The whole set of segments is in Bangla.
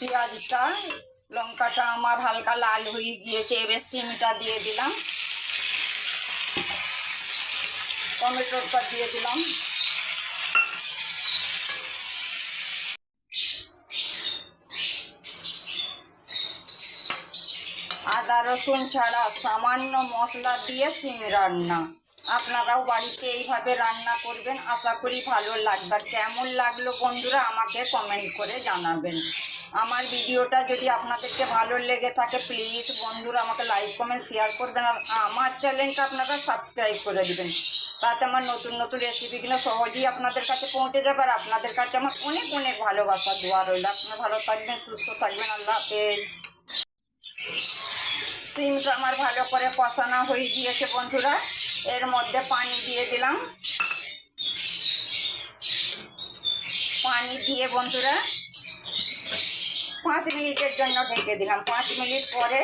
পেঁয়াজটা লঙ্কাটা আমার হালকা লাল হয়ে গিয়েছে, এবার সিমটা দিয়ে দিলাম, টমেটোটা দিয়ে দিলাম, আদা রসুন ছাড়া সামান্য মশলা দিয়ে সিম রান্না। আপনারাও বাড়িতে এইভাবে রান্না করবেন, আশা করি ভালো লাগবে। আর কেমন লাগলো বন্ধুরা আমাকে কমেন্ট করে জানাবেন। আমার ভিডিওটা যদি আপনাদেরকে ভালো লেগে থাকে প্লিজ বন্ধুরা আমাকে লাইক কমেন্ট শেয়ার করবেন, আর আমার চ্যানেলটা আপনারা সাবস্ক্রাইব করে দেবেন, তাতে আমার নতুন নতুন রেসিপিগুলো সহজেই আপনাদের কাছে পৌঁছে যাবে। আর আপনাদের কাছে আমার অনেক অনেক ভালোবাসা দোয়া রইল। আপনারা ভালো থাকবেন, সুস্থ থাকবেন, আল্লাহ হাফেজ। সিমটা আমার ভালো করে কষানো হয়ে গিয়েছে বন্ধুরা, এর মধ্যে পানি দিয়ে দিলাম, পানি দিয়ে বন্ধুরা 5 মিনিটের জন্য ঢেকে দিলাম। 5 মিনিট পরে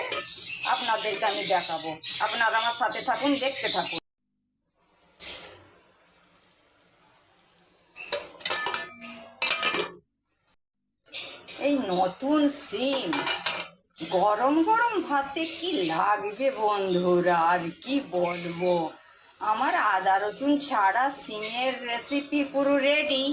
আপনাদেরকে আমি দেখাবো, আপনারা আমার সাথে থাকুন, দেখতে থাকুন। এই নতুন সিম গরম গরম ভাতে কি লাগবে বন্ধুরা, আর কি বলবো। আমার আদা রসুন ছাড়া সিমের রেসিপি পুরো রেডি।